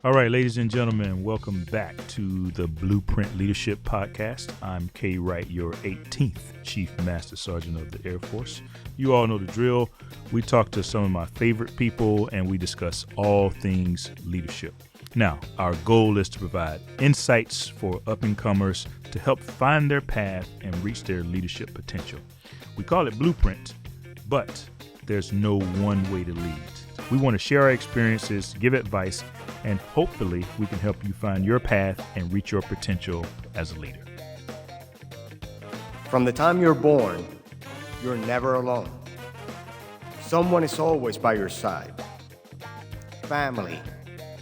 All right, ladies and gentlemen, welcome back to the Blueprint Leadership Podcast. I'm Wright, your 18th Chief Master Sergeant of the Air Force. You all know the drill. We talk to some of my favorite people and we discuss all things leadership. Now, our goal is to provide insights for up-and-comers to help find their path and reach their leadership potential. We call it Blueprint, but there's no one way to lead. We want to share our experiences, give advice, and hopefully we can help you find your path and reach your potential as a leader. From the time you're born, you're never alone. Someone is always by your side. Family,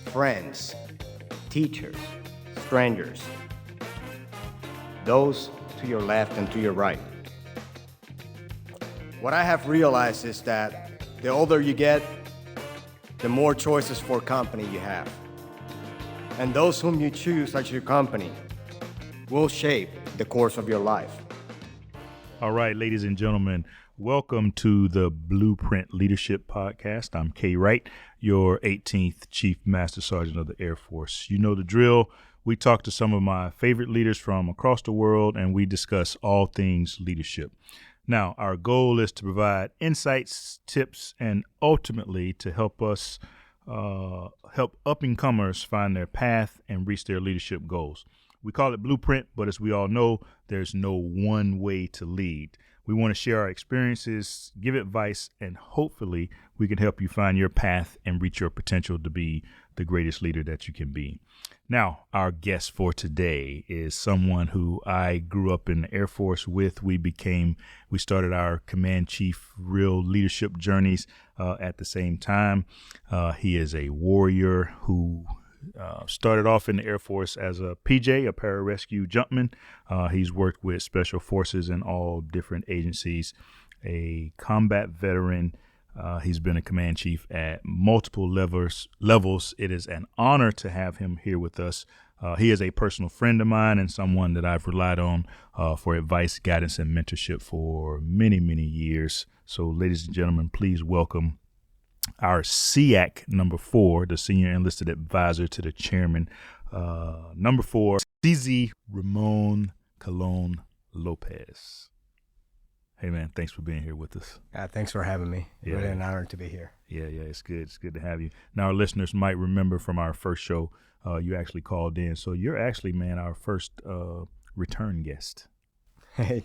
friends, teachers, strangers. Those to your left and to your right. What I have realized is that the older you get, the more choices for company you have. And those whom you choose as your company will shape the course of your life. All right, ladies and gentlemen, welcome to the Blueprint Leadership Podcast. I'm Wright, your 18th Chief Master Sergeant of the Air Force. You know the drill. We talk to some of my favorite leaders from across the world, and we discuss all things leadership. Now, our goal is to provide insights, tips, and ultimately to help us help up-and-comers find their path and reach their leadership goals. We call it Blueprint, but as we all know, there's no one way to lead. We want to share our experiences, give advice, and hopefully we can help you find your path and reach your potential to be the greatest leader that you can be. Now, our guest for today is someone who I grew up in the Air Force with. We started our command chief real leadership journeys at the same time. He is a warrior who started off in the Air Force as a PJ, a pararescue jumpman. He's worked with special forces in all different agencies, a combat veteran. He's been a command chief at multiple levels. It is an honor to have him here with us. He is a personal friend of mine and someone that I've relied on for advice, guidance, and mentorship for many, many years. So, ladies and gentlemen, please welcome our SEAC number 4, the Senior Enlisted Advisor to the Chairman, number 4, SEAC Ramón Colón-López. Hey, man, thanks for being here with us. Thanks for having me. Yeah. Really an honor to be here. Yeah, it's good. It's good to have you. Now, our listeners might remember from our first show, you actually called in. So you're actually, man, our first return guest.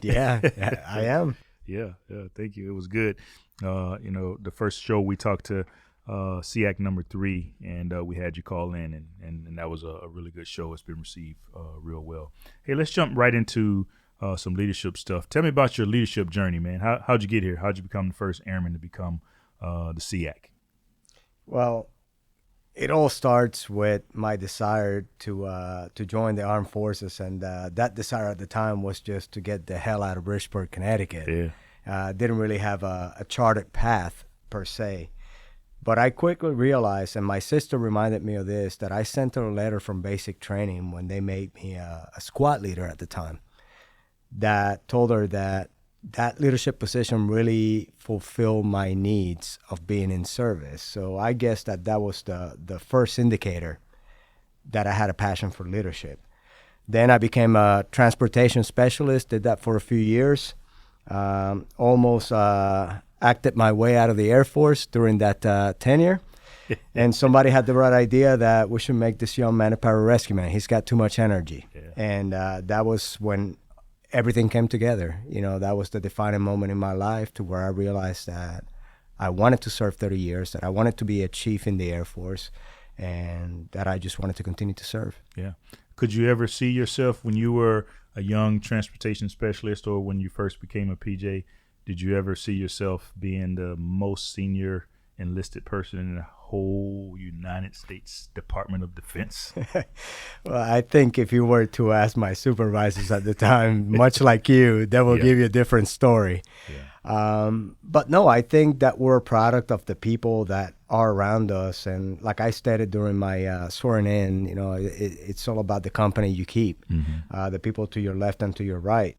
Yeah, I am. Yeah, thank you. It was good. The first show we talked to SEAC number 3, and we had you call in, and that was a really good show. It's been received real well. Hey, let's jump right into some leadership stuff. Tell me about your leadership journey, man. How'd you get here? How'd you become the first airman to become the SEAC? Well, it all starts with my desire to join the armed forces, and that desire at the time was just to get the hell out of Bridgeport, Connecticut. Yeah. Didn't really have a charted path per se. But I quickly realized, and my sister reminded me of this, that I sent her a letter from basic training when they made me a squad leader at the time, that told her that leadership position really fulfilled my needs of being in service. So I guess that was the first indicator that I had a passion for leadership. Then I became a transportation specialist, did that for a few years, almost acted my way out of the Air Force during that tenure. And somebody had the right idea that we should make this young man a pararescue man. He's got too much energy. Yeah. And that was when everything came together. That was the defining moment in my life to where I realized that I wanted to serve 30 years, that I wanted to be a chief in the Air Force, and that I just wanted to continue to serve. Yeah. Could you ever see yourself when you were a young transportation specialist or when you first became a PJ, did you ever see yourself being the most senior enlisted person in the whole United States Department of Defense? Well, I think if you were to ask my supervisors at the time, much like you, they will give you a different story. Yeah. But no, I think that we're a product of the people that are around us. And like I stated during my swearing in, it's all about the company you keep, the people to your left and to your right.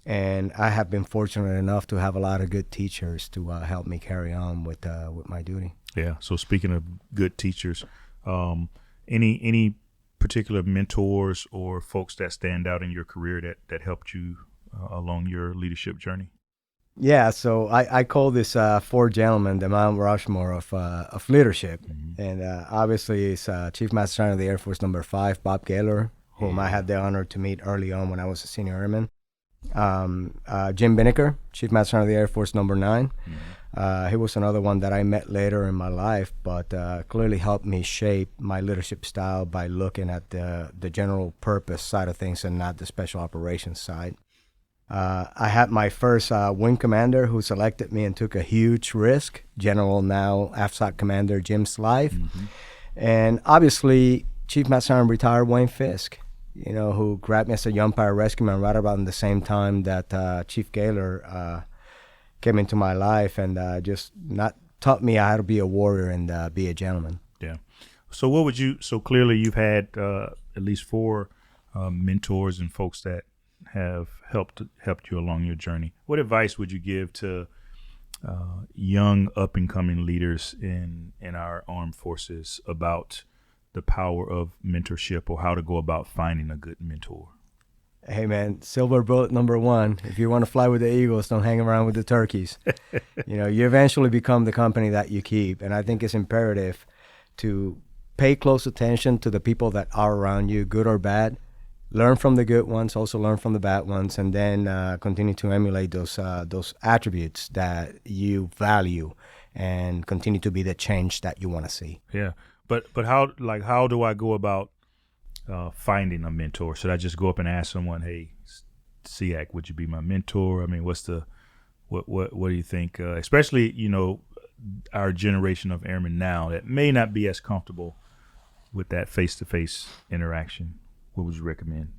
And I have been fortunate enough to have a lot of good teachers to help me carry on with my duty. Yeah. So speaking of good teachers, Any particular mentors or folks that stand out in your career that helped you along your leadership journey? Yeah, so I call this four gentlemen the Mount Rushmore of leadership. Mm-hmm. And obviously it's Chief Master Sergeant of the Air Force number 5, Bob Gaylor, whom I had the honor to meet early on when I was a senior airman. Jim Binnicker, Chief Master Sergeant of the Air Force number 9. Mm-hmm. He was another one that I met later in my life, but clearly helped me shape my leadership style by looking at the general purpose side of things and not the special operations side. I had my first wing commander who selected me and took a huge risk, General now AFSOC Commander Jim Slive. Mm-hmm. And obviously, Chief Master Sergeant retired Wayne Fisk, who grabbed me as a young pararescueman right about in the same time that Chief Gaylor came into my life and just not taught me how to be a warrior and be a gentleman. Yeah. So clearly you've had at least 4 mentors and folks that have helped you along your journey. What advice would you give to young up-and-coming leaders in our armed forces about the power of mentorship or how to go about finding a good mentor? Hey, man, silver bullet number 1, if you want to fly with the eagles, don't hang around with the turkeys. You eventually become the company that you keep. And I think it's imperative to pay close attention to the people that are around you, good or bad. Learn from the good ones, also learn from the bad ones, and then continue to emulate those attributes that you value and continue to be the change that you want to see. Yeah. But how do I go about finding a mentor? Should I just go up and ask someone, hey, SEAC, would you be my mentor? I mean, what do you think? Especially, our generation of airmen now that may not be as comfortable with that face-to-face interaction. What would you recommend?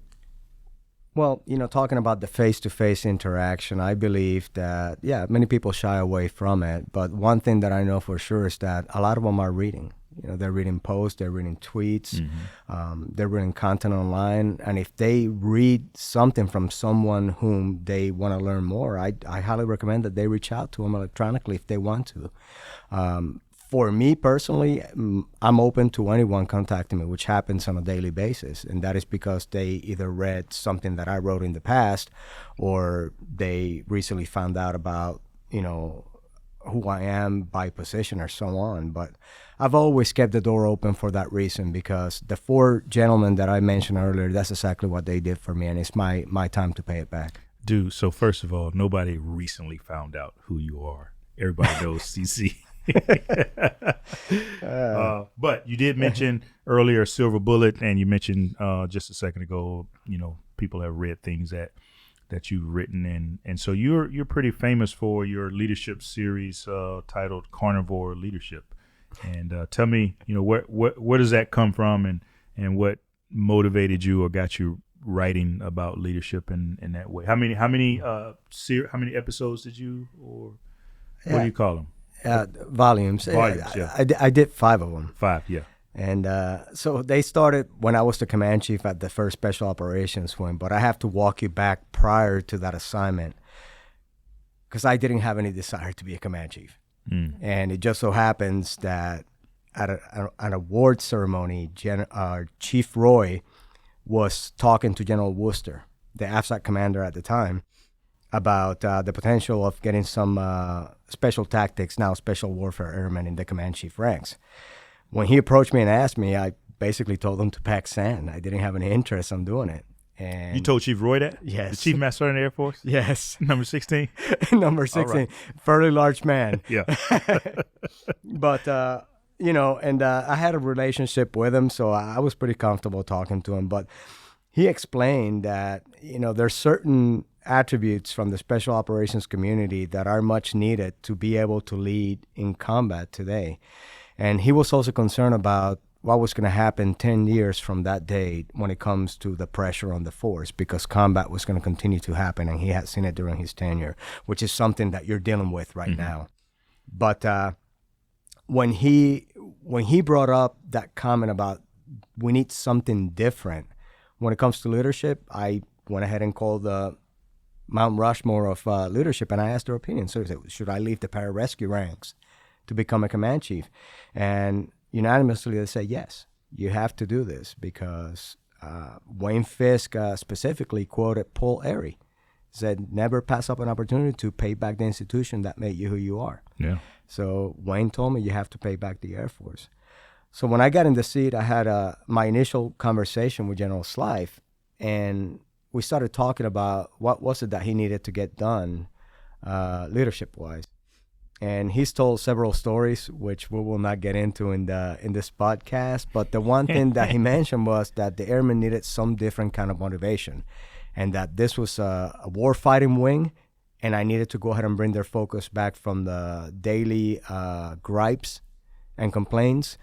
Well, talking about the face-to-face interaction, I believe that, many people shy away from it. But one thing that I know for sure is that a lot of them are reading. They're reading posts, they're reading tweets, mm-hmm. They're reading content online. And if they read something from someone whom they want to learn more, I highly recommend that they reach out to them electronically if they want to. For me personally, I'm open to anyone contacting me, which happens on a daily basis. And that is because they either read something that I wrote in the past or they recently found out about, who I am by position or so on. But I've always kept the door open for that reason because the 4 gentlemen that I mentioned earlier, that's exactly what they did for me. And it's my time to pay it back. Dude, so first of all, nobody recently found out who you are. Everybody knows CC. But you did mention earlier Silver Bullet, and you mentioned just a second ago, people have read things that you've written, and so you're pretty famous for your leadership series titled Carnivore Leadership. And tell me, where does that come from, and what motivated you or got you writing about leadership in that way? How many episodes did you, or what do you call them? Volumes. Yeah. I did 5 of them. 5, yeah. And so they started when I was the command chief at the first Special Operations Wing, but I have to walk you back prior to that assignment because I didn't have any desire to be a command chief. And it just so happens that at an award ceremony, Chief Roy was talking to General Wooster, the AFSOC commander at the time, about the potential of getting some special tactics, now special warfare airmen in the command chief ranks. When he approached me and asked me, I basically told him to pack sand. I didn't have any interest in doing it. And you told Chief Roy that? Yes. The Chief Master Sergeant of the Air Force? Yes. Number 16? Number 16. Right. Fairly large man. Yeah. But, I had a relationship with him, so I was pretty comfortable talking to him. But he explained that, there's certain attributes from the special operations community that are much needed to be able to lead in combat today. And he was also concerned about what was going to happen 10 years from that date when it comes to the pressure on the force, because combat was going to continue to happen, and he had seen it during his tenure, which is something that you're dealing with right mm-hmm. now. But when he brought up that comment about we need something different when it comes to leadership, I went ahead and called the Mount Rushmore of leadership, and I asked their opinion. So I said, should I leave the pararescue ranks to become a command chief? And unanimously they said yes. you have to do this because Wayne Fisk specifically quoted Paul Airy, said, never pass up an opportunity to pay back the institution that made you who you are. Yeah. So Wayne told me you have to pay back the Air Force. So when I got in the seat, I had my initial conversation with General Slife, and we started talking about what was it that he needed to get done leadership-wise. And he's told several stories, which we will not get into in this podcast. But the one thing that he mentioned was that the airmen needed some different kind of motivation, and that this was a war-fighting wing, and I needed to go ahead and bring their focus back from the daily gripes and complaints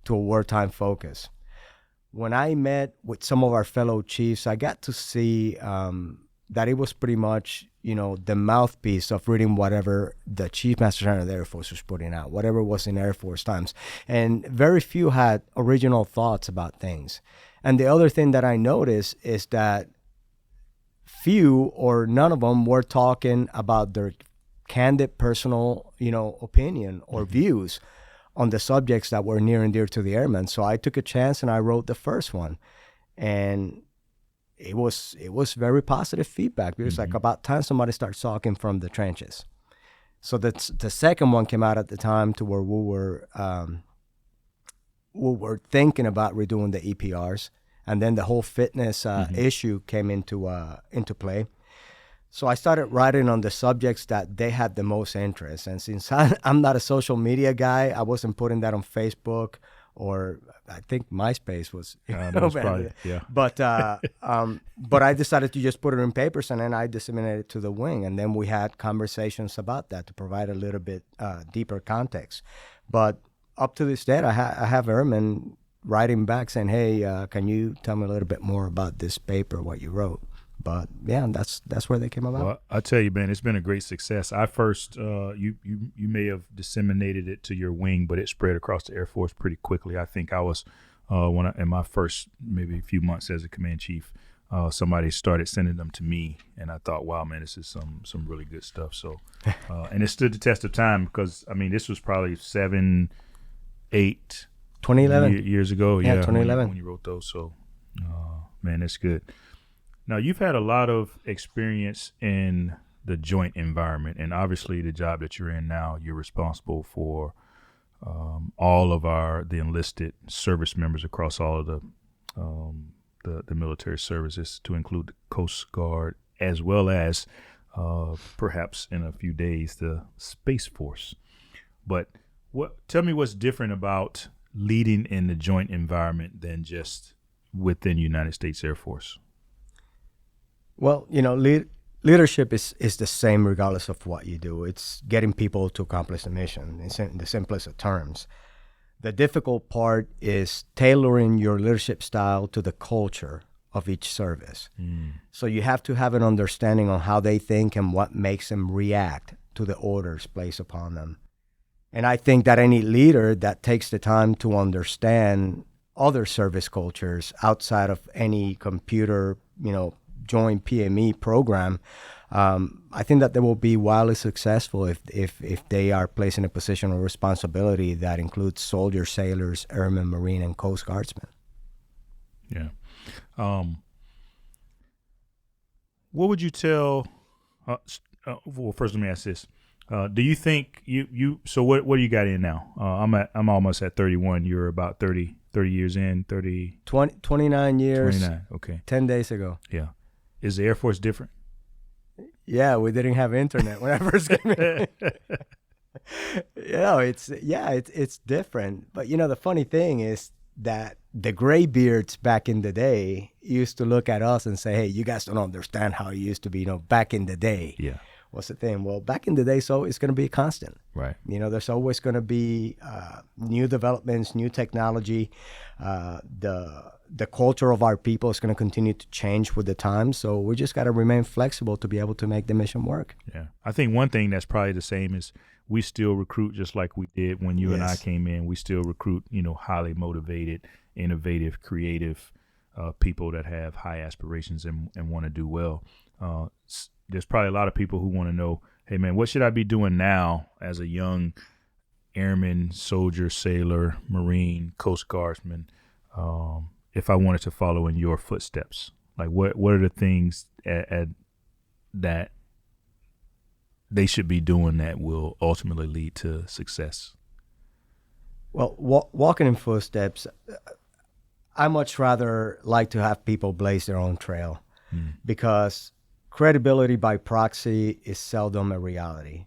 to a wartime focus. When I met with some of our fellow chiefs, I got to see that it was pretty much, the mouthpiece of reading whatever the Chief Master Sergeant of the Air Force was putting out, whatever was in Air Force Times. And very few had original thoughts about things. And the other thing that I noticed is that few or none of them were talking about their candid personal, opinion or views on the subjects that were near and dear to the airmen. So I took a chance and I wrote the first one. And it was very positive feedback. It was like about time somebody starts talking from the trenches. So the second one came out at the time to where we were thinking about redoing the EPRs. And then the whole fitness issue came into play. So I started writing on the subjects that they had the most interest. And since I'm not a social media guy, I wasn't putting that on Facebook, or I think MySpace was. That was probably, yeah. But I decided to just put it in papers, and then I disseminated it to the wing. And then we had conversations about that to provide a little bit deeper context. But up to this date, I have airmen writing back saying, hey, can you tell me a little bit more about this paper, what you wrote? But yeah, that's where they came about. Well, I tell you, man, it's been a great success. I first, you may have disseminated it to your wing, but it spread across the Air Force pretty quickly. I think I was in my first maybe a few months as a command chief, somebody started sending them to me, and I thought, wow, man, this is some really good stuff. So, and it stood the test of time because this was probably 7, 8, 2011 years ago. Yeah, 2011 when you wrote those. So, man, that's good. Now, you've had a lot of experience in the joint environment, and obviously the job that you're in now, you're responsible for all of the enlisted service members across all of the military services, to include the Coast Guard, as well as perhaps in a few days the Space Force. But tell me what's different about leading in the joint environment than just within United States Air Force. Well, leadership is the same regardless of what you do. It's getting people to accomplish the mission in the simplest of terms. The difficult part is tailoring your leadership style to the culture of each service. So you have to have an understanding on how they think and what makes them react to the orders placed upon them. And I think that any leader that takes the time to understand other service cultures outside of any computer, joint PME program, I think that they will be wildly successful if they are placed in a position of responsibility that includes soldiers, sailors, airmen, Marine, and Coast Guardsmen. Yeah. What would you tell? Well, first let me ask this: do you think you? So what do you got in now? I'm almost at 31. You're about 30 years in. 29 years. 29. Okay. 10 days ago. Yeah. Is the Air Force different? Yeah, we didn't have internet when I first came in. It's different. But the funny thing is that the graybeards back in the day used to look at us and say, "Hey, you guys don't understand how it used to be, back in the day." Yeah. What's the thing? Well, back in the day, so it's going to be constant. Right. There's always going to be new developments, new technology. The culture of our people is going to continue to change with the times. So we just got to remain flexible to be able to make the mission work. Yeah. I think one thing that's probably the same is we still recruit just like we did when you and I came in. We still recruit, highly motivated, innovative, creative people that have high aspirations and want to do well. There's probably a lot of people who want to know, hey, man, what should I be doing now as a young airman, soldier, sailor, Marine, Coast Guardsman? if I wanted to follow in your footsteps? Like, what are the things that they should be doing that will ultimately lead to success? Well, walking in footsteps, I much rather like to have people blaze their own trail because credibility by proxy is seldom a reality.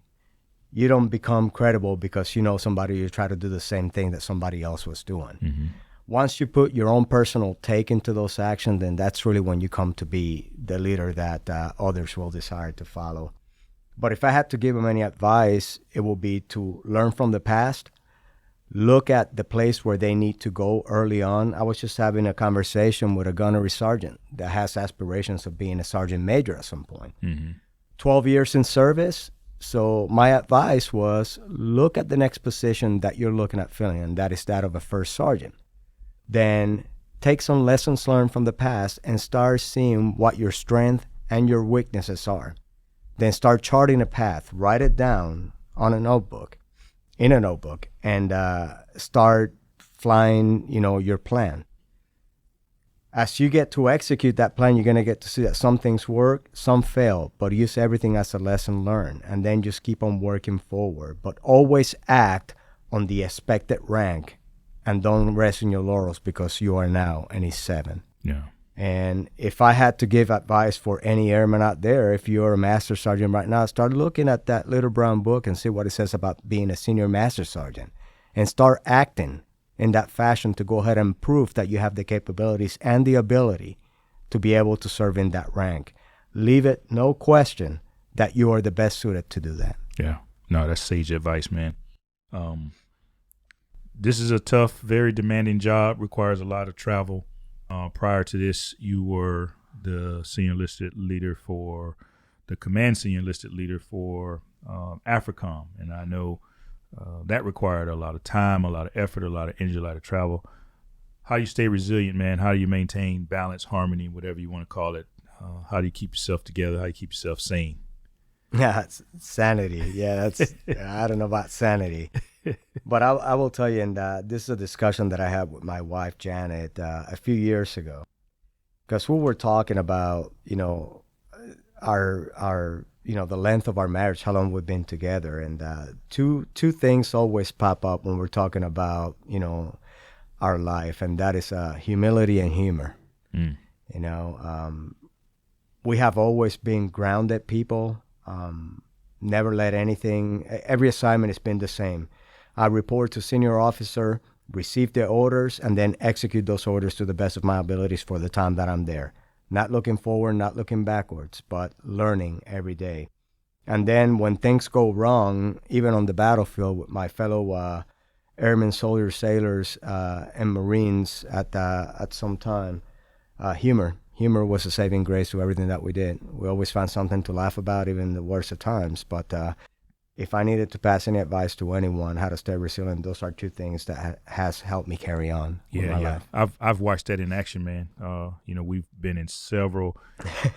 You don't become credible because you know somebody, you try to do the same thing that somebody else was doing. Mm-hmm. Once you put your own personal take into those actions, then that's really when you come to be the leader that others will desire to follow. But if I had to give them any advice, it will be to learn from the past, look at the place where they need to go early on. I was just having a conversation with a gunnery sergeant that has aspirations of being a sergeant major at some point. Mm-hmm. 12 years in service. So my advice was look at the next position that you're looking at filling, and that is that of a first sergeant. Then take some lessons learned from the past and start seeing what your strength and your weaknesses are. Then start charting a path, write it down in a notebook, and start flying, your plan. As you get to execute that plan, you're going to get to see that some things work, some fail, but use everything as a lesson learned, and then just keep on working forward. But always act on the expected rank, and don't rest in your laurels because you are now an E7. Yeah. And if I had to give advice for any airman out there, if you're a master sergeant right now, start looking at that little brown book and see what it says about being a senior master sergeant, and start acting in that fashion to go ahead and prove that you have the capabilities and the ability to be able to serve in that rank. Leave it no question that you are the best suited to do that. Yeah. No, that's sage advice, man. This is a tough, very demanding job, requires a lot of travel. Prior to this, you were the senior enlisted leader for the command senior enlisted leader for AFRICOM. And I know that required a lot of time, a lot of effort, a lot of energy, a lot of travel. How do you stay resilient, man? How do you maintain balance, harmony, whatever you want to call it? How do you keep yourself together? How do you keep yourself sane? Yeah, it's sanity. Yeah, that's I don't know about sanity. But I will tell you, and this is a discussion that I had with my wife, Janet, a few years ago. Because we were talking about, our the length of our marriage, how long we've been together. And two things always pop up when we're talking about, our life, and that is humility and humor. Mm. We have always been grounded people, never let every assignment has been the same. I report to senior officer, receive the orders, and then execute those orders to the best of my abilities for the time that I'm there. Not looking forward, not looking backwards, but learning every day. And then when things go wrong, even on the battlefield with my fellow airmen, soldiers, sailors, and Marines at some time, humor was a saving grace to everything that we did. We always found something to laugh about, even in the worst of times. But if I needed to pass any advice to anyone, how to stay resilient, those are two things that has helped me carry on with my life. I've watched that in action, man. We've been in several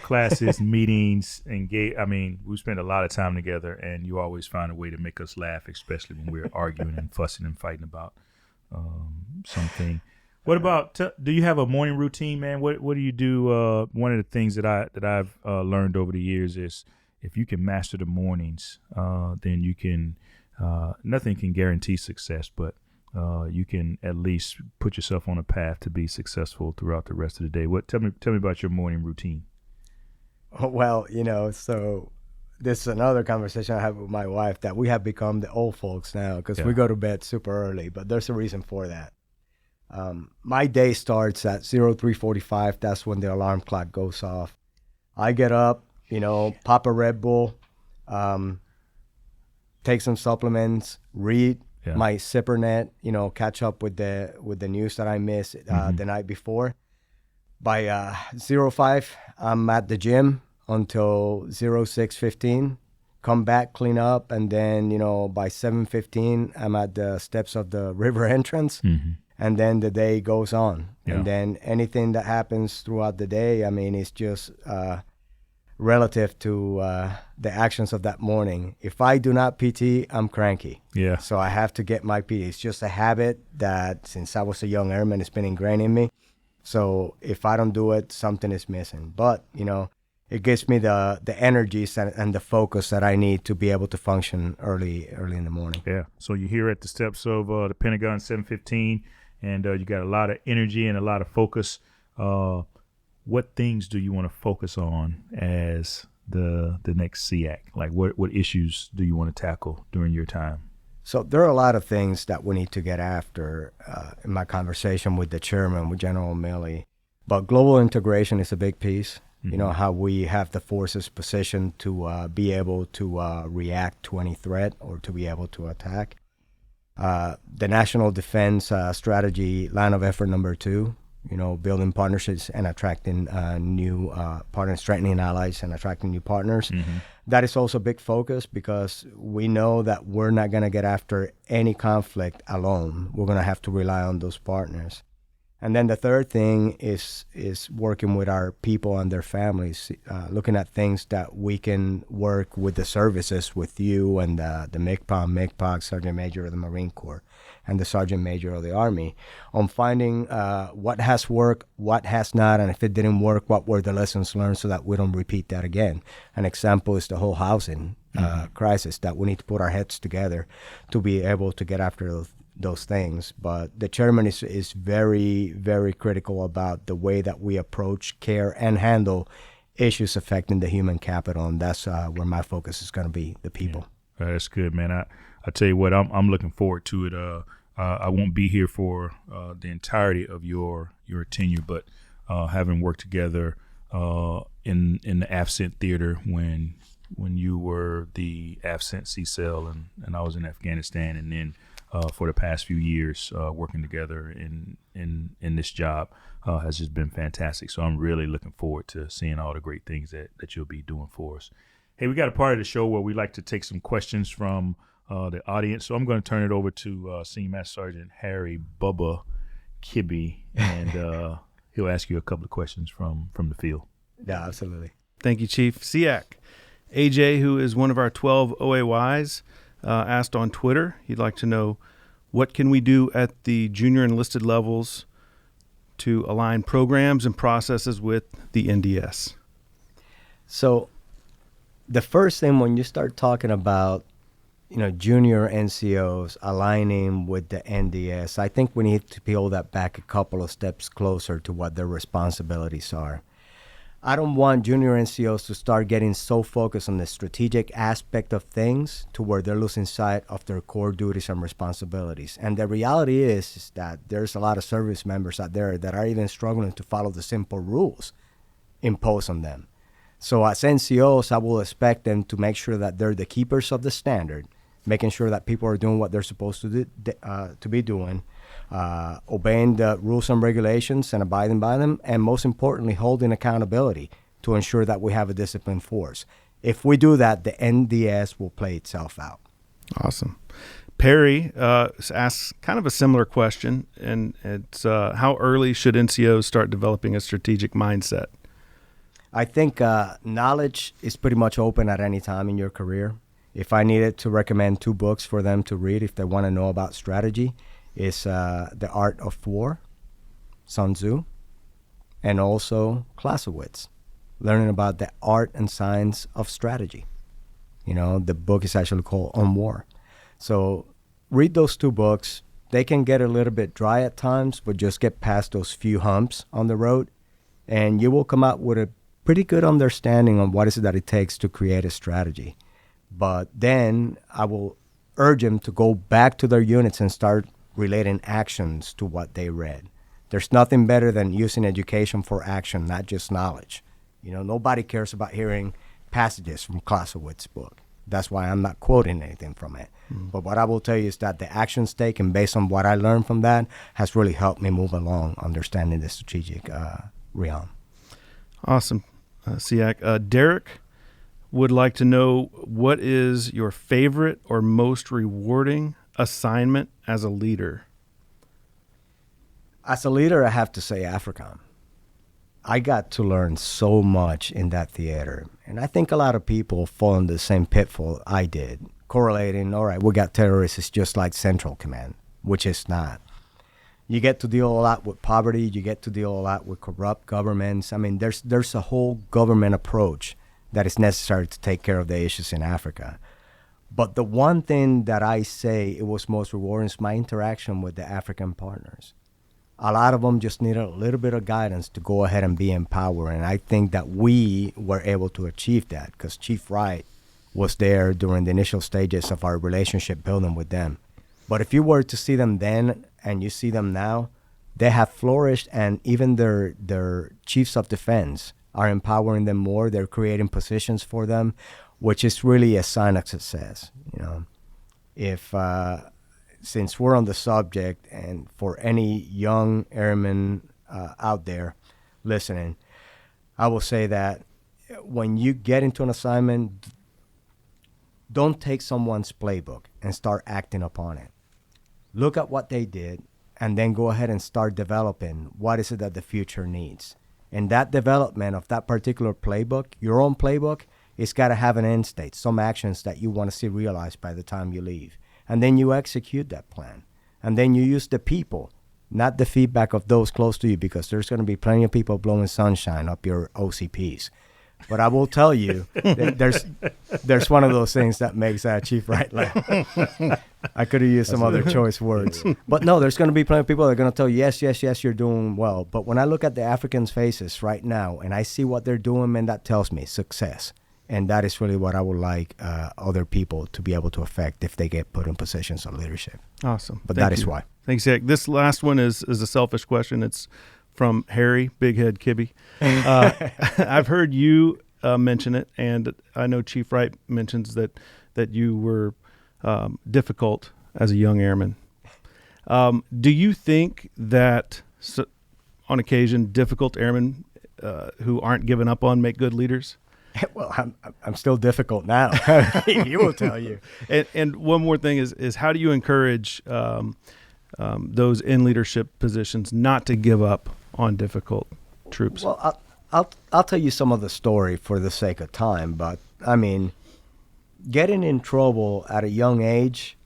classes, meetings, we spend a lot of time together, and you always find a way to make us laugh, especially when we're arguing and fussing and fighting about something. What about, do you have a morning routine, man? What do you do? One of the things that I've learned over the years is, if you can master the mornings, then you can, nothing can guarantee success, but you can at least put yourself on a path to be successful throughout the rest of the day. Tell me about your morning routine. Well, so this is another conversation I have with my wife, that we have become the old folks now because we go to bed super early, but there's a reason for that. My day starts at 03:45. That's when the alarm clock goes off. I get up, pop a Red Bull, take some supplements, read my ZipperNet, catch up with the news that I missed the night before. By 05, I'm at the gym until 06:15. Come back, clean up, and then, by 7:15, I'm at the steps of the river entrance. Mm-hmm. And then the day goes on. Yeah. And then anything that happens throughout the day, it's just relative to the actions of that morning. If I do not PT, I'm cranky. Yeah. So I have to get my PT. It's just a habit that since I was a young airman, it's been ingrained in me. So if I don't do it, something is missing. But, it gives me the energies and the focus that I need to be able to function early in the morning. Yeah. So you're here at the steps of the Pentagon 715, and you got a lot of energy and a lot of focus. What things do you want to focus on as the next SEAC? Like what issues do you want to tackle during your time? So there are a lot of things that we need to get after in my conversation with the chairman, with General Milley. But global integration is a big piece. Mm-hmm. How we have the forces positioned to be able to react to any threat or to be able to attack. The National Defense Strategy line of effort number 2, building partnerships and attracting new partners, strengthening allies and attracting new partners. Mm-hmm. That is also a big focus because we know that we're not going to get after any conflict alone. We're going to have to rely on those partners. And then the third thing is working with our people and their families, looking at things that we can work with the services, with you and the MIGPOC, Sergeant Major of the Marine Corps, and the Sergeant Major of the Army, on finding what has worked, what has not, and if it didn't work, what were the lessons learned so that we don't repeat that again. An example is the whole housing crisis, that we need to put our heads together to be able to get after those things. But the chairman is very, very critical about the way that we approach, care, and handle issues affecting the human capital, and that's where my focus is going to be, the people. Yeah. That's good, man. I tell you what, I'm looking forward to it. I won't be here for the entirety of your tenure, but having worked together in the AFCENT theater when you were the AFCENT CCEL and I was in Afghanistan, and then for the past few years working together in this job has just been fantastic. So I'm really looking forward to seeing all the great things that you'll be doing for us. Hey, we got a part of the show where we like to take some questions from the audience. So I'm going to turn it over to Senior Master Sergeant Harry Bubba Kibbe, and he'll ask you a couple of questions from the field. Yeah, absolutely. Thank you, Chief. SEAC. AJ, who is one of our 12 OAYs, asked on Twitter, he'd like to know, what can we do at the junior enlisted levels to align programs and processes with the NDS? So the first thing when you start talking about, junior NCOs aligning with the NDS, I think we need to peel that back a couple of steps closer to what their responsibilities are. I don't want junior NCOs to start getting so focused on the strategic aspect of things to where they're losing sight of their core duties and responsibilities. And the reality is that there's a lot of service members out there that are even struggling to follow the simple rules imposed on them. So as NCOs, I will expect them to make sure that they're the keepers of the standard, making sure that people are doing what they're supposed to be doing, obeying the rules and regulations and abiding by them, and most importantly, holding accountability to ensure that we have a disciplined force. If we do that, the NDS will play itself out. Awesome. Perry asks kind of a similar question, and it's how early should NCOs start developing a strategic mindset? I think knowledge is pretty much open at any time in your career. If I needed to recommend 2 books for them to read if they want to know about strategy, is The Art of War, Sun Tzu, and also Clausewitz, learning about the art and science of strategy. The book is actually called On War. So read those 2 books. They can get a little bit dry at times, but just get past those few humps on the road, and you will come out with a pretty good understanding on what is it that it takes to create a strategy. But then I will urge them to go back to their units and start relating actions to what they read. There's nothing better than using education for action, not just knowledge. Nobody cares about hearing passages from Clausewitz's book. That's why I'm not quoting anything from it. Mm. But what I will tell you is that the actions taken based on what I learned from that has really helped me move along, understanding the strategic realm. Awesome. SEAC. Derek would like to know, what is your favorite or most rewarding assignment as a leader? As a leader, I have to say AFRICOM. I got to learn so much in that theater. And I think a lot of people fall in the same pitfall I did, correlating, all right, we got terrorists, it's just like Central Command, which is not. You get to deal a lot with poverty. You get to deal a lot with corrupt governments. I mean, there's a whole government approach that is necessary to take care of the issues in Africa. But the one thing that I say it was most rewarding is my interaction with the African partners. A lot of them just needed a little bit of guidance to go ahead and be empowered. And I think that we were able to achieve that because Chief Wright was there during the initial stages of our relationship building with them. But if you were to see them then and you see them now, they have flourished, and even their chiefs of defense are empowering them more. They're creating positions for them, which is really a sign of success. You know, if since we're on the subject, and for any young airmen out there listening, I will say that when you get into an assignment, don't take someone's playbook and start acting upon it. Look at what they did, and then go ahead and start developing what is it that the future needs. And that development of that particular playbook, your own playbook, it's got to have an end state, some actions that you want to see realized by the time you leave. And then you execute that plan. And then you use the people, not the feedback of those close to you, because there's going to be plenty of people blowing sunshine up your OCPs. But I will tell you, there's one of those things that makes Chief Wright laugh. I could have used some other choice words. But no, there's going to be plenty of people that are going to tell you, yes, you're doing well. But when I look at the Africans' faces right now and I see what they're doing, man, that tells me success. And that is really what I would like other people to be able to affect if they get put in positions of leadership. Awesome. But that is why. Thanks, Zach. This last one is a selfish question. It's from Harry, Big Head Kibbe. I've heard you mention it, and I know Chief Wright mentions that you were difficult as a young airman. Do you think that on occasion difficult airmen who aren't given up on make good leaders? Well, I'm still difficult now. He will tell you. And one more thing is how do you encourage those in leadership positions not to give up on difficult troops? Well, I'll tell you some of the story for the sake of time, but I mean, getting in trouble at a young age,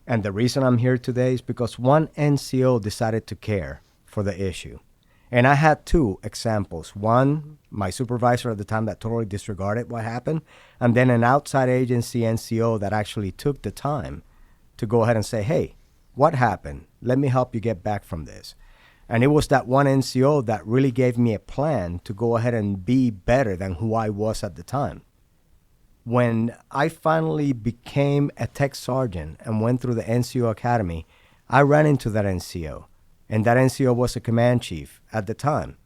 and the reason I'm here today is because one NCO decided to care for the issue. And I had two examples. One, my supervisor at the time that totally disregarded what happened, and then an outside agency NCO that actually took the time to go ahead and say, hey, what happened? Let me help you get back from this. And it was that one NCO that really gave me a plan to go ahead and be better than who I was at the time. When I finally became a tech sergeant and went through the NCO Academy, I ran into that NCO. And that NCO was a command chief at the time.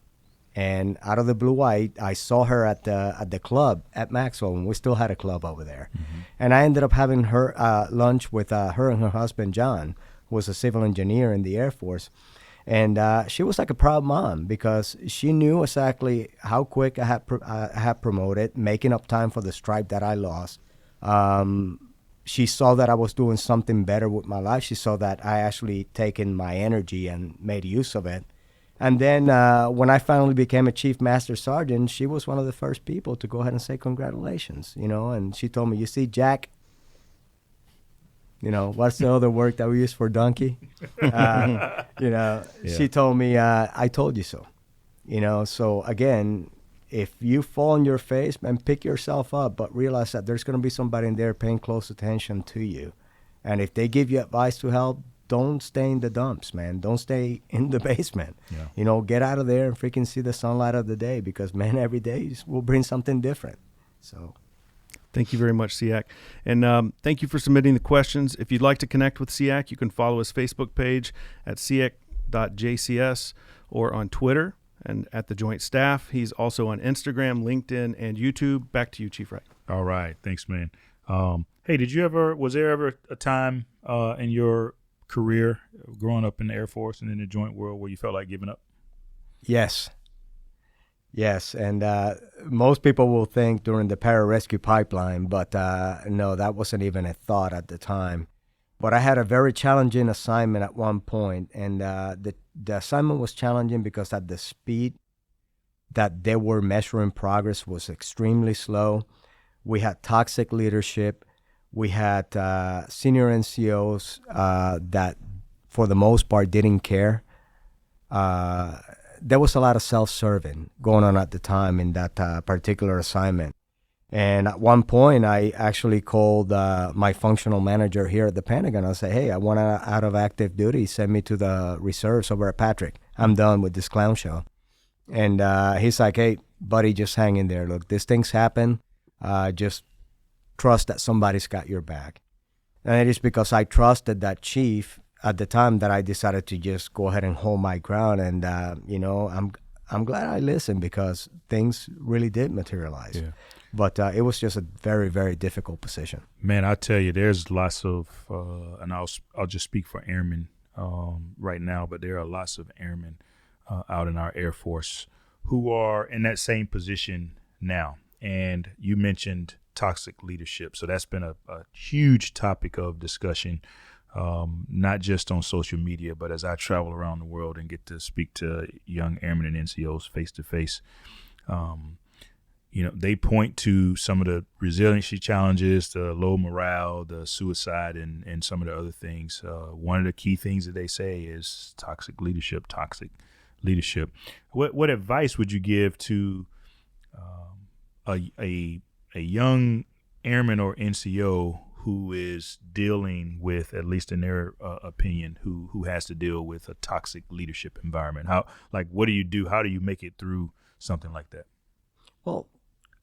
And out of the blue, I saw her at the club at Maxwell, and we still had a club over there. Mm-hmm. And I ended up having her lunch with her and her husband, John, who was a civil engineer in the Air Force. And she was like a proud mom because she knew exactly how quick I had promoted, making up time for the stripe that I lost. She saw that I was doing something better with my life. She saw that I actually taken my energy and made use of it. And then when I finally became a Chief Master Sergeant, she was one of the first people to go ahead and say congratulations, you know. And she told me, you see, Jack, you know, what's the other word that we use for donkey? She told me, I told you so. You know, so again, if you fall on your face and pick yourself up, but realize that there's going to be somebody in there paying close attention to you. And if they give you advice to help, don't stay in the dumps, man. Don't stay in the basement. Yeah. You know, get out of there and freaking see the sunlight of the day because, man, every day will bring something different. So thank you very much, SEAC. And thank you for submitting the questions. If you'd like to connect with SEAC, you can follow his Facebook page at seac.jcs or on Twitter and at the Joint Staff. He's also on Instagram, LinkedIn, and YouTube. Back to you, Chief Wright. All right. Thanks, man. Hey, was there ever a time in your career growing up in the Air Force and in the joint world where you felt like giving up? Yes. And most people will think during the pararescue pipeline, but no, that wasn't even a thought at the time. But I had a very challenging assignment at one point, and the assignment was challenging because at the speed that they were measuring progress was extremely slow. We had toxic leadership. We had senior NCOs that, for the most part, didn't care. There was a lot of self-serving going on at the time in that particular assignment. And at one point, I actually called my functional manager here at the Pentagon. I said, hey, I want out of active duty. Send me to the reserves over at Patrick. I'm done with this clown show. And he's like, hey, buddy, just hang in there. Look, these things happen. Just trust that somebody's got your back. And it is because I trusted that chief at the time that I decided to just go ahead and hold my ground. And, I'm glad I listened because things really did materialize. Yeah. But it was just a very, very difficult position. Man, I tell you, there's lots of, and I'll just speak for airmen right now, but there are lots of airmen out in our Air Force who are in that same position now. And you mentioned toxic leadership. So that's been a huge topic of discussion, not just on social media, but as I travel around the world and get to speak to young airmen and NCOs face to face. They point to some of the resiliency challenges, the low morale, the suicide, and some of the other things. One of the key things that they say is toxic leadership. What advice would you give to a young airman or NCO who is dealing with, at least in their opinion, who has to deal with a toxic leadership environment? What do you do? How do you make it through something like that? Well,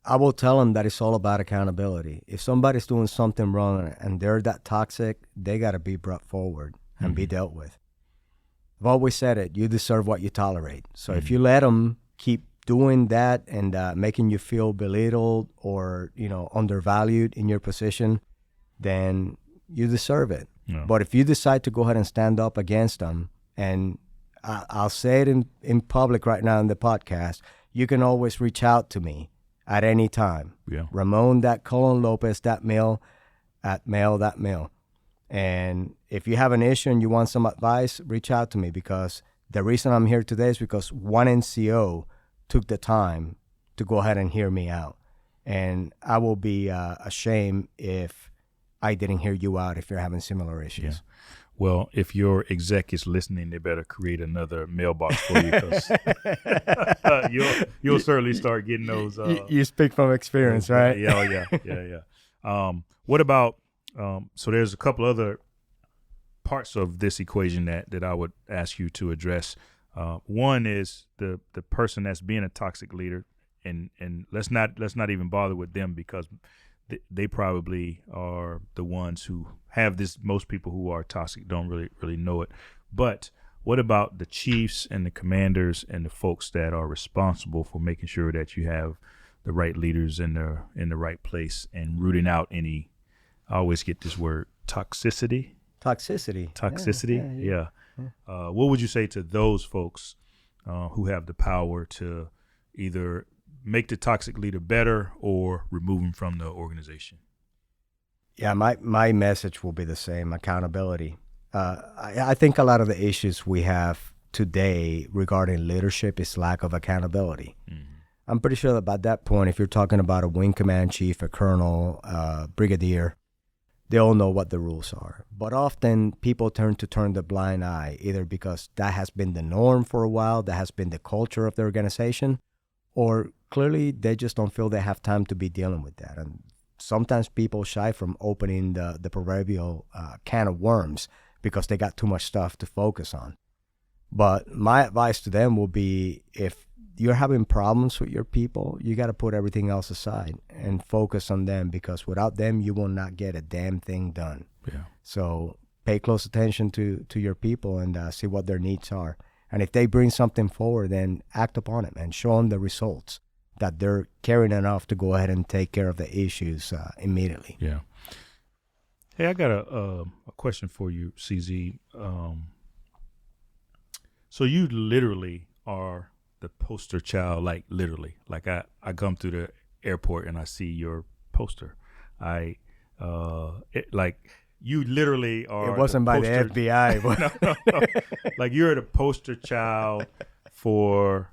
I will tell them that it's all about accountability. If somebody's doing something wrong and they're that toxic, they got to be brought forward and be dealt with. I've always said it, you deserve what you tolerate. So if you let them keep doing that and making you feel belittled or, undervalued in your position, then you deserve it. Yeah. But if you decide to go ahead and stand up against them, and I'll say it in public right now in the podcast, you can always reach out to me at any time. Yeah. Ramón.Colón-López, @mail.mil. And if you have an issue and you want some advice, reach out to me, because the reason I'm here today is because one NCO took the time to go ahead and hear me out. And I will be ashamed if I didn't hear you out if you're having similar issues. Yeah. Well, if your exec is listening, they better create another mailbox for you, because you'll certainly start getting those. You speak from experience, right? Yeah. What about, so there's a couple other parts of this equation that I would ask you to address. One is the person that's being a toxic leader, and let's not even bother with them, because they probably are the ones who have this. Most people who are toxic don't really know it. But what about the chiefs and the commanders and the folks that are responsible for making sure that you have the right leaders in the right place and rooting out any, I always get this word, toxicity. Yeah. What would you say to those folks who have the power to either make the toxic leader better or remove him from the organization? Yeah, my message will be the same: accountability. I think a lot of the issues we have today regarding leadership is lack of accountability. Mm-hmm. I'm pretty sure that by that point, if you're talking about a wing command chief, a colonel, brigadier, they all know what the rules are. But often people turn the blind eye, either because that has been the norm for a while, that has been the culture of the organization, or clearly they just don't feel they have time to be dealing with that. And sometimes people shy from opening the proverbial can of worms because they got too much stuff to focus on. But my advice to them will be, if you're having problems with your people, you got to put everything else aside and focus on them, because without them, you will not get a damn thing done. Yeah. So pay close attention to your people and see what their needs are. And if they bring something forward, then act upon it and show them the results, that they're caring enough to go ahead and take care of the issues immediately. Yeah. Hey, I got a question for you, CZ. So you literally are the poster child, like literally. Like I come through the airport and I see your poster. You literally are. It wasn't by the FBI. No. Like, you're the poster child for,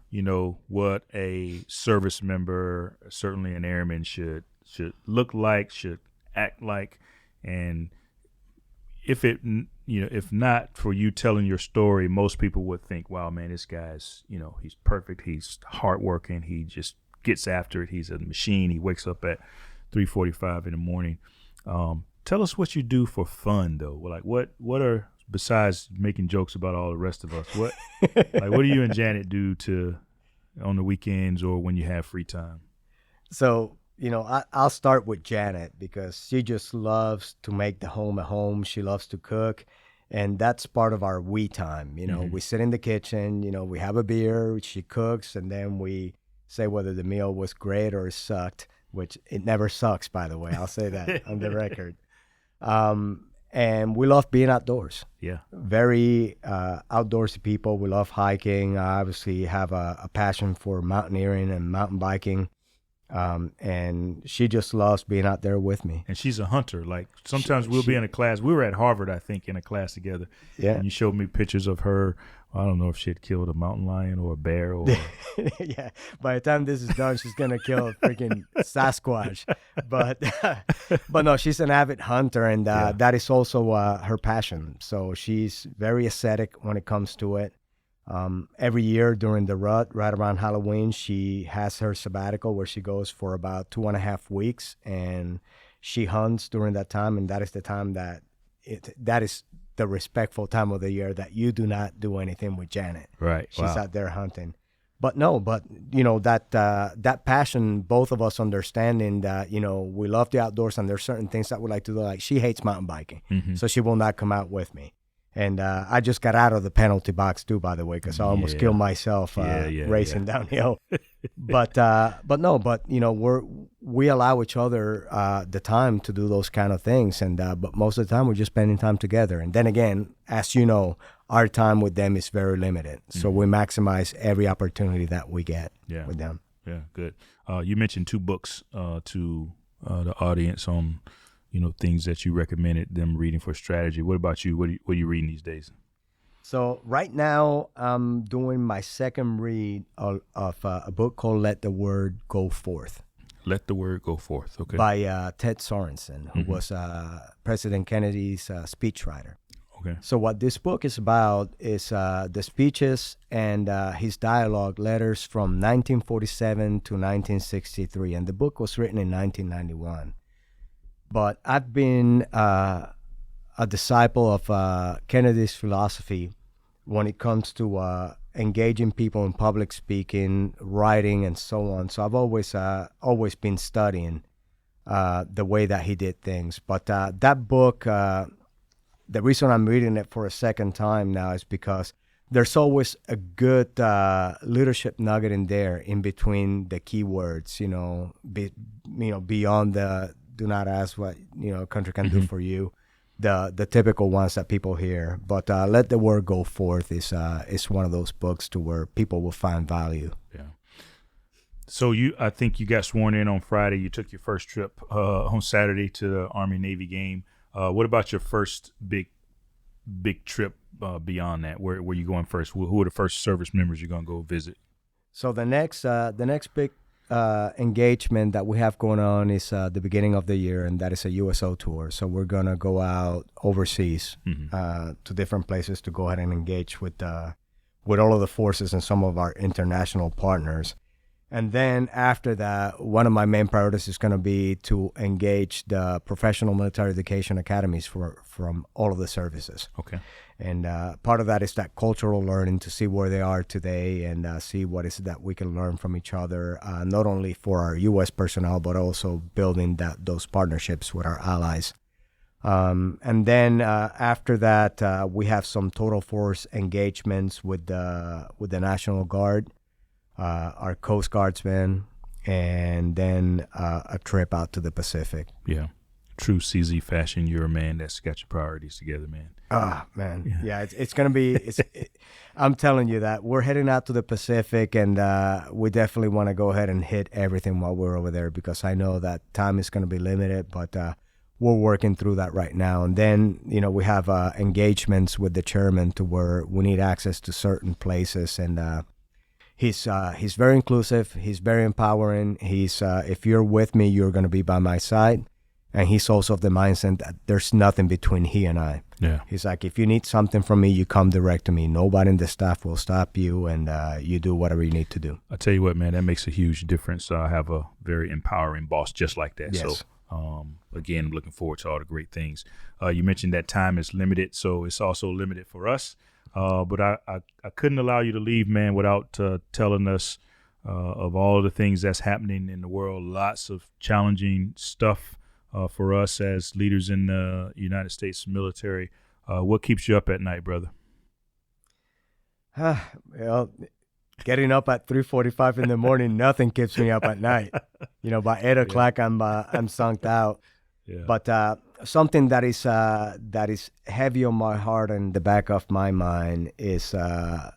what a service member, certainly an airman, should look like, should act like, and if not for you telling your story, most people would think, wow, man, this guy's, he's perfect. He's hardworking. He just gets after it. He's a machine. He wakes up at 3:45 in the morning. Tell us what you do for fun, though. Like, what are, besides making jokes about all the rest of us, what do you and Janet do on the weekends or when you have free time? So, I'll start with Janet because she just loves to make the home a home. She loves to cook, and that's part of our we time. We sit in the kitchen, we have a beer, she cooks, and then we say whether the meal was great or sucked, which it never sucks, by the way. I'll say that on the record. And we love being outdoors. Yeah. Very outdoorsy people. We love hiking. I obviously have a passion for mountaineering and mountain biking. And she just loves being out there with me. And she's a hunter. Like sometimes we'll be in a class. We were at Harvard, I think, in a class together. Yeah. And you showed me pictures of her. I don't know if she had killed a mountain lion or a bear or. Yeah. By the time this is done, she's gonna kill a freaking Sasquatch. But no, she's an avid hunter, and that is also her passion. So she's very ascetic when it comes to it. Every year during the rut, right around Halloween, she has her sabbatical where she goes for about 2.5 weeks, and she hunts during that time. And that is the time that is the respectful time of the year that you do not do anything with Janet. Right. She's out there hunting. But that passion, both of us understanding that, we love the outdoors and there's certain things that we like to do. Like she hates mountain biking, so she will not come out with me. And I just got out of the penalty box too, by the way, because I almost killed myself racing downhill. But we allow each other the time to do those kind of things, and but most of the time we're just spending time together. And then again, as you know, our time with them is very limited, so we maximize every opportunity that we get with them. Yeah, good. You mentioned 2 books to the audience on. Things that you recommended them reading for strategy. What about you? What are you reading these days? So right now, I'm doing my second read of a book called Let the Word Go Forth. Let the Word Go Forth, okay. By Ted Sorensen, who was President Kennedy's speechwriter. Okay. So what this book is about is the speeches and his dialogue letters from 1947 to 1963. And the book was written in 1991. But I've been a disciple of Kennedy's philosophy when it comes to engaging people in public speaking, writing, and so on. So I've always been studying the way that he did things. But that book, the reason I'm reading it for a second time now is because there's always a good leadership nugget in there in between the key words, beyond the do not ask what a country can do for you, the typical ones that people hear. But Let the Word Go Forth is one of those books to where people will find value. Yeah. So I think you got sworn in on Friday. You took your first trip on Saturday to the Army-Navy game. What about your first big trip beyond that? Where you going first? Who are the first service members you're gonna go visit? So the next big engagement that we have going on is the beginning of the year, and that is a USO tour. So we're gonna go out overseas to different places to go ahead and engage with all of the forces and some of our international partners. And then after that, one of my main priorities is going to be to engage the professional military education academies from all of the services. Okay. And part of that is that cultural learning to see where they are today and see what is it that we can learn from each other, not only for our U.S. personnel, but also building those partnerships with our allies. And then after that, we have some total force engagements with the National Guard, our Coast Guardsmen, and then a trip out to the Pacific. Yeah. True CZ fashion, you're a man that's got your priorities together, man. Man. Yeah, it's going to be, I'm telling you that we're heading out to the Pacific, and we definitely want to go ahead and hit everything while we're over there, because I know that time is going to be limited, but we're working through that right now. And then, we have engagements with the chairman to where we need access to certain places, and he's very inclusive. He's very empowering. He's if you're with me, you're going to be by my side. And he's also of the mindset that there's nothing between he and I. Yeah. He's like, if you need something from me, you come direct to me. Nobody in the staff will stop you, and you do whatever you need to do. I tell you what, man, that makes a huge difference. I have a very empowering boss just like that. Yes. So, again, I'm looking forward to all the great things. You mentioned that time is limited, so it's also limited for us. But I couldn't allow you to leave, man, without telling us of all of the things that's happening in the world. Lots of challenging stuff for us as leaders in the United States military. What keeps you up at night, brother? Well, getting up at 3:45 in the morning, nothing keeps me up at night. By 8 o'clock, I'm sunk out. Yeah. But something that is heavy on my heart and the back of my mind is our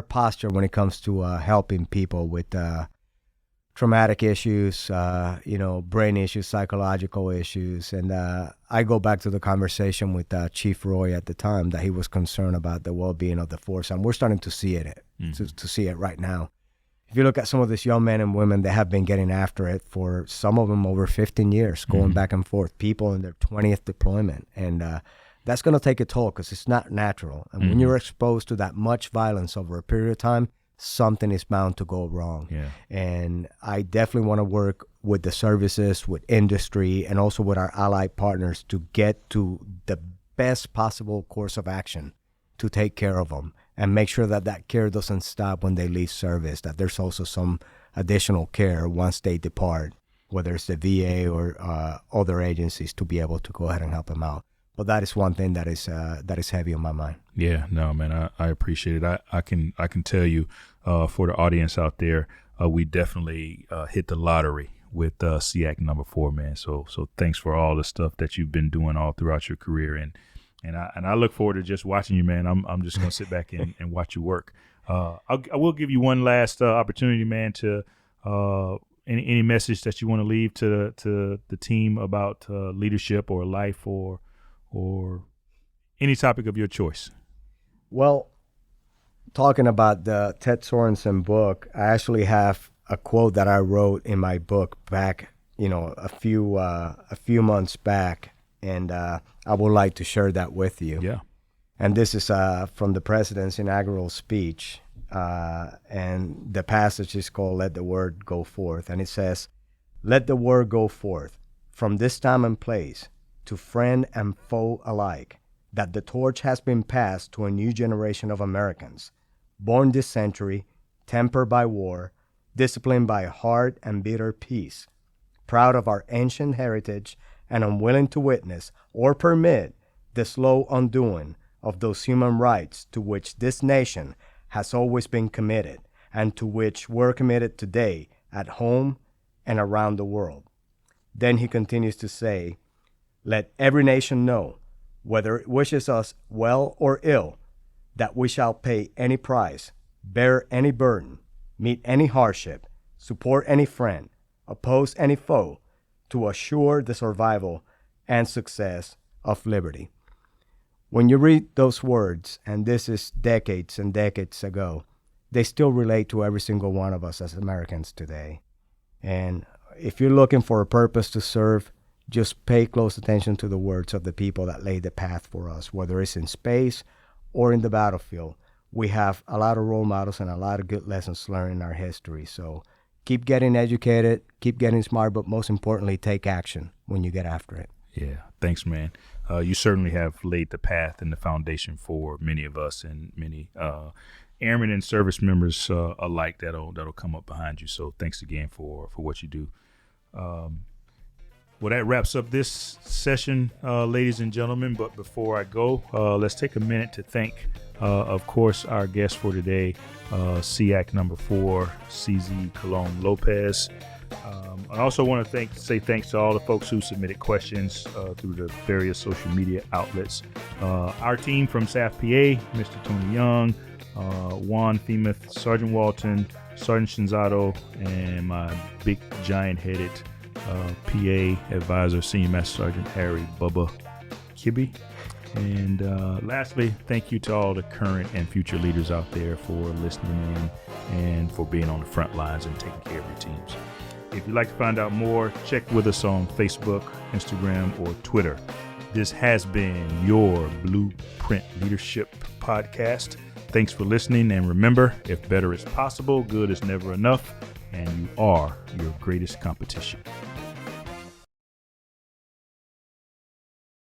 posture when it comes to helping people with traumatic issues, brain issues, psychological issues. And I go back to the conversation with Chief Roy at the time that he was concerned about the well-being of the force. And we're starting to see it, to see it right now. If you look at some of these young men and women that have been getting after it for some of them over 15 years, going back and forth, people in their 20th deployment. And that's going to take a toll because it's not natural. And when you're exposed to that much violence over a period of time, something is bound to go wrong. Yeah. And I definitely want to work with the services, with industry, and also with our allied partners to get to the best possible course of action to take care of them and make sure that that care doesn't stop when they leave service, that there's also some additional care once they depart, whether it's the VA or other agencies, to be able to go ahead and help them out. But that is one thing that is heavy on my mind. Yeah, no, man, I appreciate it. I can tell you, for the audience out there, we definitely hit the lottery with SEAC number 4, man. So thanks for all the stuff that you've been doing all throughout your career, and I look forward to just watching you, man. I'm just gonna sit back and watch you work. I will give you one last opportunity, man, to any message that you want to leave to the team about leadership or life or any topic of your choice. Well, talking about the Ted Sorensen book, I actually have a quote that I wrote in my book back, a few months back, and I would like to share that with you. Yeah. And this is from the president's inaugural speech, and the passage is called "Let the Word Go Forth," and it says, "Let the word go forth from this time and place to friend and foe alike, that the torch has been passed to a new generation of Americans, born this century, tempered by war, disciplined by hard and bitter peace, proud of our ancient heritage and unwilling to witness or permit the slow undoing of those human rights to which this nation has always been committed and to which we're committed today at home and around the world." Then he continues to say, "Let every nation know, whether it wishes us well or ill, that we shall pay any price, bear any burden, meet any hardship, support any friend, oppose any foe, to assure the survival and success of liberty." When you read those words, and this is decades and decades ago, they still relate to every single one of us as Americans today. And if you're looking for a purpose to serve, just pay close attention to the words of the people that laid the path for us, whether it's in space or in the battlefield. We have a lot of role models and a lot of good lessons learned in our history. So keep getting educated, keep getting smart, but most importantly, take action when you get after it. Yeah, thanks, man. You certainly have laid the path and the foundation for many of us and many airmen and service members alike that'll come up behind you. So thanks again for what you do. Well, that wraps up this session, ladies and gentlemen. But before I go, let's take a minute to thank, of course, our guest for today, SEAC number 4, CZ Colón-López. I also want to say thanks to all the folks who submitted questions through the various social media outlets. Our team from SAF PA, Mr. Tony Young, Juan Femeth, Sergeant Walton, Sergeant Shinzato, and my big giant-headed PA advisor, Senior Master Sergeant Harry Bubba Kibbe. And lastly, thank you to all the current and future leaders out there for listening in and for being on the front lines and taking care of your teams. If you'd like to find out more, check with us on Facebook, Instagram, or Twitter. This has been your Blueprint Leadership Podcast. Thanks for listening, and remember, if better is possible, good is never enough, and you are your greatest competition.